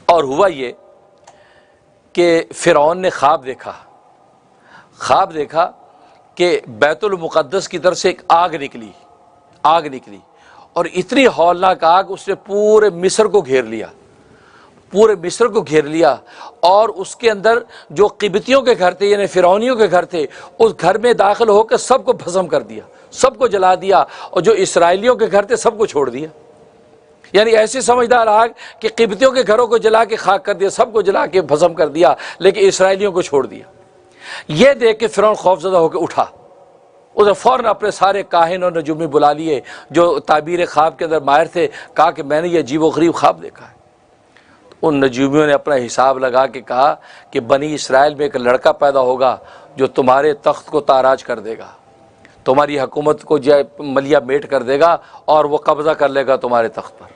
اور ہوا یہ کہ فرعون نے خواب دیکھا کہ بیت المقدس کی طرف سے ایک آگ نکلی اور اتنی ہولناک آگ اس نے پورے مصر کو گھیر لیا اور اس کے اندر جو قبطیوں کے گھر تھے یعنی فرعونیوں کے گھر تھے اس گھر میں داخل ہو کے سب کو بھسم کر دیا، سب کو جلا دیا، اور جو اسرائیلیوں کے گھر تھے سب کو چھوڑ دیا۔ یعنی ایسی سمجھدار آگ کہ قبطیوں کے گھروں کو جلا کے خاک کر دیا، سب کو جلا کے بھسم کر دیا، لیکن اسرائیلیوں کو چھوڑ دیا۔ یہ دیکھ کے فرعون خوفزدہ ہو کے اٹھا، اس نے فوراً اپنے سارے کاہن اور نجومی بلا لیے جو تعبیر خواب کے اندر ماہر تھے، کہا کہ میں نے یہ عجیب و غریب خواب دیکھا ہے۔ ان نجومیوں نے اپنا حساب لگا کے کہا کہ بنی اسرائیل میں ایک لڑکا پیدا ہوگا جو تمہارے تخت کو تاراج کر دے گا، تمہاری حکومت کو ملیا میٹ کر دے گا اور وہ قبضہ کر لے گا تمہارے تخت پر۔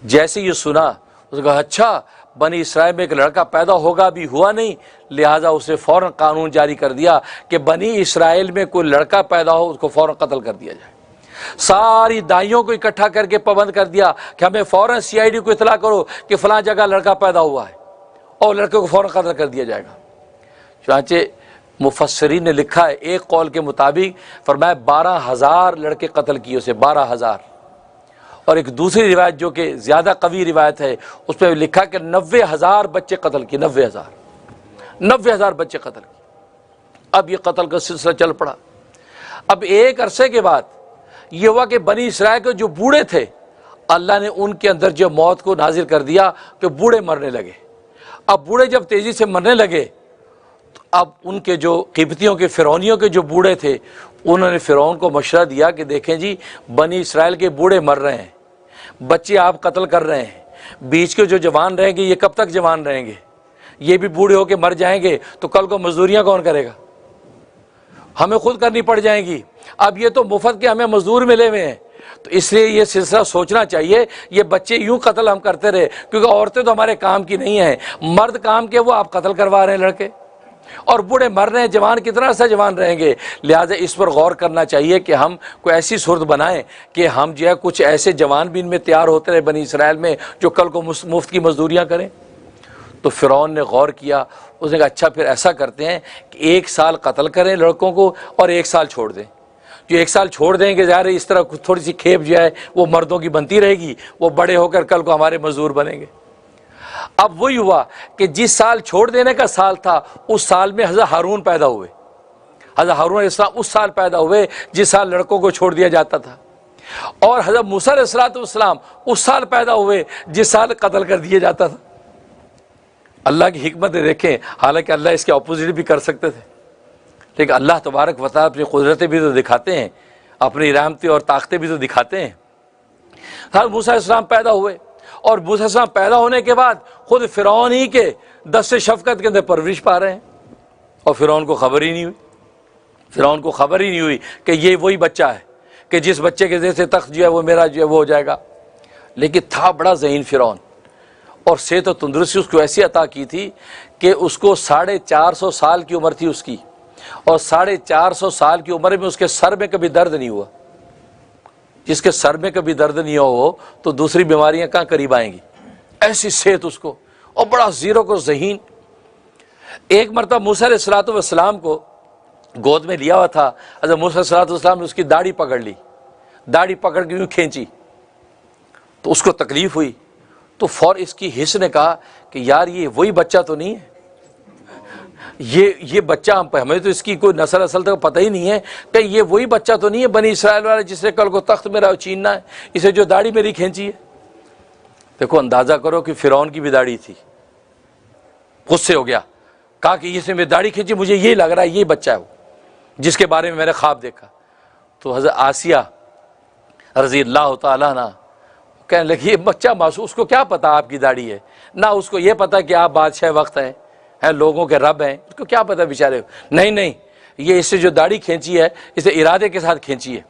جیسے یہ سنا اس نے کہا اچھا بنی اسرائیل میں ایک لڑکا پیدا ہوگا، بھی ہوا نہیں، لہٰذا اس نے فوراً قانون جاری کر دیا کہ بنی اسرائیل میں کوئی لڑکا پیدا ہو اس کو فوراً قتل کر دیا جائے۔ ساری دائیوں کو اکٹھا کر کے پابند کر دیا کہ ہمیں فوراً CID کو اطلاع کرو کہ فلاں جگہ لڑکا پیدا ہوا ہے اور لڑکے کو فوراً قتل کر دیا جائے گا۔ چنانچہ مفسرین نے لکھا ہے ایک قول کے مطابق فرمایا 12,000 لڑکے قتل کیے اسے، 12,000، اور ایک دوسری روایت جو کہ زیادہ قوی روایت ہے اس میں لکھا کہ 90,000 بچے قتل کیے، 90,000 بچے قتل کیے۔ اب یہ قتل کا سلسلہ چل پڑا۔ اب ایک عرصے کے بعد یہ ہوا کہ بنی اسرائیل کے جو بوڑھے تھے اللہ نے ان کے اندر جو موت کو نازل کر دیا کہ بوڑھے مرنے لگے۔ اب بوڑھے جب تیزی سے مرنے لگے تو اب ان کے جو قبطیوں کے فرعونیوں کے جو بوڑھے تھے انہوں نے فرعون کو مشورہ دیا کہ دیکھیں جی بنی اسرائیل کے بوڑھے مر رہے ہیں، بچے آپ قتل کر رہے ہیں، بیچ کے جو جوان رہیں گے یہ کب تک جوان رہیں گے؟ یہ بھی بوڑھے ہو کے مر جائیں گے تو کل کو مزدوریاں کون کرے گا؟ ہمیں خود کرنی پڑ جائیں گی۔ اب یہ تو مفت کے ہمیں مزدور ملے ہوئے ہیں، تو اس لیے یہ سلسلہ سوچنا چاہیے یہ بچے یوں قتل ہم کرتے رہے، کیونکہ عورتیں تو ہمارے کام کی نہیں ہیں، مرد کام کے وہ آپ قتل کروا رہے ہیں لڑکے، اور بوڑھے مر رہے ہیں، جوان کتنا عرصہ جوان رہیں گے؟ لہٰذا اس پر غور کرنا چاہیے کہ ہم کوئی ایسی صورت بنائیں کہ ہم جو ہے کچھ ایسے جوان بھی ان میں تیار ہوتے رہے بنی اسرائیل میں جو کل کو مفت کی مزدوریاں کریں۔ تو فرعون نے غور کیا، اس نے کہا اچھا پھر ایسا کرتے ہیں کہ 1 سال قتل کریں لڑکوں کو اور 1 سال چھوڑ دیں۔ جو 1 سال چھوڑ دیں گے ظاہر ہے اس طرح تھوڑی سی کھیپ جو ہے وہ مردوں کی بنتی رہے گی، وہ بڑے ہو کر کل کو ہمارے مزدور بنیں گے۔ اب وہی ہوا کہ جس سال چھوڑ دینے کا سال تھا اس سال میں حضرت ہارون پیدا ہوئے۔ حضرت ہارون علیہ السلام اس سال پیدا ہوئے جس سال لڑکوں کو چھوڑ دیا جاتا تھا، اور حضرت موسیٰ علیہ السلام اس سال پیدا ہوئے جس سال قتل کر دیا جاتا تھا۔ اللہ کی حکمت دیکھیں، حالانکہ اللہ اس کے اپوزٹ بھی کر سکتے تھے، لیکن اللہ تبارک و تعالیٰ اپنی قدرتیں بھی تو دکھاتے ہیں، اپنی رحمتیں اور طاقتیں بھی تو دکھاتے ہیں۔ حضرت موسیٰ علیہ السلام پیدا ہوئے، اور موسیٰ علیہ السلام پیدا ہونے کے بعد خود فرعون ہی کے دست شفقت کے اندر پرورش پا رہے ہیں، اور فرعون کو خبر ہی نہیں ہوئی کہ یہ وہی بچہ ہے کہ جس بچے کے جیسے تخت جو ہے وہ میرا جو ہے وہ ہو جائے گا۔ لیکن تھا بڑا ذہین فرعون، اور صحت و تندرستی اس کو ایسی عطا کی تھی کہ اس کو 450 سال کی عمر تھی اس کی، اور 450 سال کی عمر میں اس کے سر میں کبھی درد نہیں ہوا۔ جس کے سر میں کبھی درد نہیں ہو تو دوسری بیماریاں کہاں قریب آئیں گی؟ ایسی صحت اس کو، اور بڑا زیرک و ذہین۔ ایک مرتبہ موسیٰ علیہ السلام کو گود میں لیا ہوا تھا، حضرت موسیٰ علیہ السلام نے اس کی داڑھی پکڑ لی، داڑھی پکڑ کے یوں کھینچی تو اس کو تکلیف ہوئی، تو فور اس کی حس نے کہا کہ یار یہ وہی بچہ تو نہیں ہے، یہ بچہ ہمیں تو اس کی کوئی نسل اصل تک پتہ ہی نہیں ہے کہ یہ وہی بچہ تو نہیں ہے بنی اسرائیل والا جس نے کل کو تخت میرا چھیننا ہے، اسے جو داڑھی میری کھینچی ہے۔ دیکھو اندازہ کرو کہ فرعون کی بھی داڑھی تھی، غصے ہو گیا، کہا کہ اس نے میری داڑھی کھینچی، مجھے یہ لگ رہا ہے یہ بچہ ہے وہ جس کے بارے میں میں نے خواب دیکھا۔ تو حضرت آسیہ رضی اللہ تعالیٰ عنہ کہنے لگی یہ بچہ معصوم، اس کو کیا پتا آپ کی داڑھی ہے، نہ اس کو یہ پتا کہ آپ بادشاہ وقت ہیں، لوگوں کے رب ہیں، اس کو کیا پتا بیچارے۔ نہیں یہ اس سے جو داڑھی کھینچی ہے اسے ارادے کے ساتھ کھینچی ہے،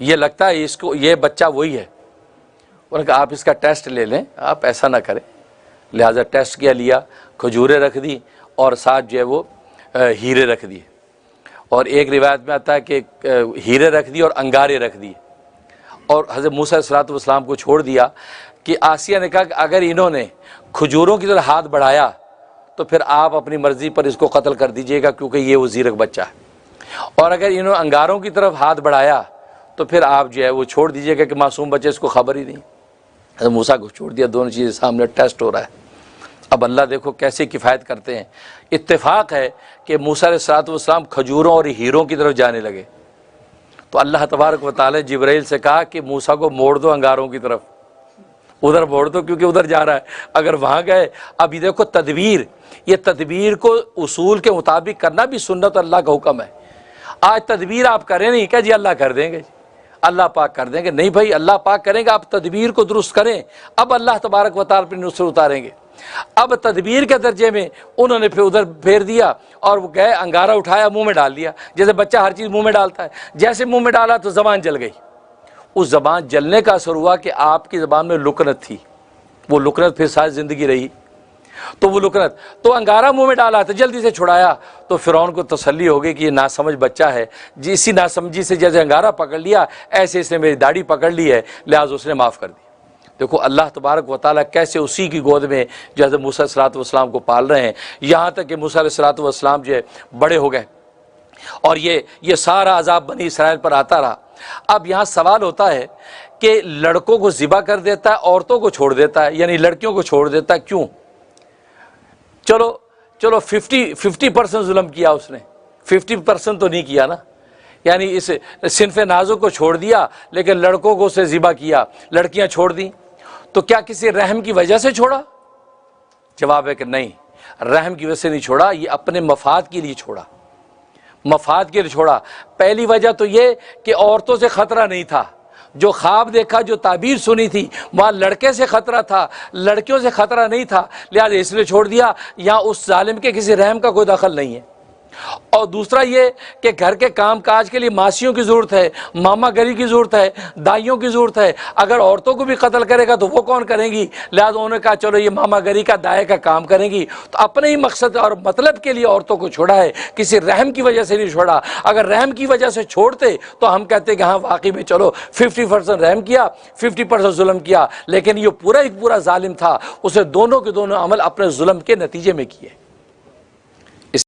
یہ لگتا ہے اس کو یہ بچہ وہی ہے۔ انہوں نے کہا آپ اس کا ٹیسٹ لے لیں، آپ ایسا نہ کریں۔ لہٰذا ٹیسٹ کیا، لیا، کھجوریں رکھ دی اور ساتھ جو ہے وہ ہیرے رکھ دیے، اور ایک روایت میں آتا ہے کہ ہیرے رکھ دی اور انگارے رکھ دیے، اور حضرت موسیٰ علیہ السلام کو چھوڑ دیا کہ آسیہ نے کہا کہ اگر انہوں نے کھجوروں کی طرف ہاتھ بڑھایا تو پھر آپ اپنی مرضی پر اس کو قتل کر دیجئے گا کیونکہ یہ وہ زیرک بچہ ہے، اور اگر انہوں نے انگاروں کی طرف ہاتھ بڑھایا تو پھر آپ جو ہے وہ چھوڑ دیجئے گا کہ معصوم بچے، اس کو خبر ہی نہیں۔ حضرت موسیٰ کو چھوڑ دیا، دونوں چیزیں سامنے ٹیسٹ ہو رہا ہے۔ اب اللہ دیکھو کیسے کفایت کرتے ہیں۔ اتفاق ہے کہ موسیٰ علیہ السلام کھجوروں اور ہیروں کی طرف جانے لگے تو اللہ تبارک و تعالی جبرائیل سے کہا کہ موسیٰ کو موڑ دو انگاروں کی طرف، ادھر موڑ دو کیونکہ ادھر جا رہا ہے۔ اگر وہاں گئے، اب یہ دیکھو تدبیر، یہ تدبیر کو اصول کے مطابق کرنا بھی سنت اللہ کا حکم ہے۔ آج تدبیر آپ کریں نہیں کہ جی اللہ کر دیں گے، اللہ پاک کر دیں گے، نہیں بھائی، اللہ پاک کریں گے، آپ تدبیر کو درست کریں، اب اللہ تبارک و تعالی پر نصرت اتاریں گے۔ اب تدبیر کے درجے میں انہوں نے پھر ادھر پھیر دیا اور وہ گئے، انگارہ اٹھایا، منہ میں ڈال دیا، جیسے بچہ ہر چیز منہ میں ڈالتا ہے، جیسے منہ میں ڈالا تو زبان جل گئی۔ اس زبان جلنے کا اثر ہوا کہ آپ کی زبان میں لکنت تھی، وہ لکنت پھر ساری زندگی رہی، تو وہ لکنت تو انگارہ منہ میں ڈالا تو جلدی سے چھڑایا، تو فرعون کو تسلی ہو گئی کہ یہ ناسمجھ بچہ ہے، اسی ناسمجھی سے جیسے انگارہ پکڑ لیا ایسے اس نے میری داڑھی پکڑ لی ہے، لہٰذا اس نے معاف کر دی۔ دیکھو اللہ تبارک و تعالیٰ کیسے اسی کی گود میں جو حضرت موسیٰ علیہ السلام کو پال رہے ہیں، یہاں تک کہ موسیٰ علیہ السلام جو ہے بڑے ہو گئے اور یہ سارا عذاب بنی اسرائیل پر آتا رہا۔ اب یہاں سوال ہوتا ہے کہ لڑکوں کو ذبح کر دیتا ہے، عورتوں کو چھوڑ دیتا ہے، یعنی لڑکیوں کو چھوڑ دیتا ہے، کیوں؟ چلو 50% ظلم کیا اس نے، 50% تو نہیں کیا نا، یعنی اس صنف نازک کو چھوڑ دیا لیکن لڑکوں کو اسے ذبح کیا، لڑکیاں چھوڑ دیں، تو کیا کسی رحم کی وجہ سے چھوڑا؟ جواب ہے کہ نہیں، رحم کی وجہ سے نہیں چھوڑا، یہ اپنے مفاد کے لیے چھوڑا، مفاد کے لیے چھوڑا۔ پہلی وجہ تو یہ کہ عورتوں سے خطرہ نہیں تھا، جو خواب دیکھا، جو تعبیر سنی تھی، وہاں لڑکے سے خطرہ تھا، لڑکیوں سے خطرہ نہیں تھا، لہٰذا اس لیے چھوڑ دیا، یہاں اس ظالم کے کسی رحم کا کوئی دخل نہیں ہے۔ اور دوسرا یہ کہ گھر کے کام کاج کے لیے ماسیوں کی ضرورت ہے، ماما گری کی ضرورت ہے، دائیوں کی ضرورت ہے، اگر عورتوں کو بھی قتل کرے گا تو وہ کون کریں گی؟ لہٰذا انہوں نے کہا چلو یہ ماما گری کا دائیں کا کام کریں گی، تو اپنے ہی مقصد اور مطلب کے لیے عورتوں کو چھوڑا ہے، کسی رحم کی وجہ سے نہیں چھوڑا۔ اگر رحم کی وجہ سے چھوڑتے تو ہم کہتے کہ ہاں واقعی میں چلو 50% رحم کیا، 50% ظلم کیا، لیکن یہ پورا ایک پورا ظالم تھا، اسے دونوں کے دونوں عمل اپنے ظلم کے نتیجے میں کیے۔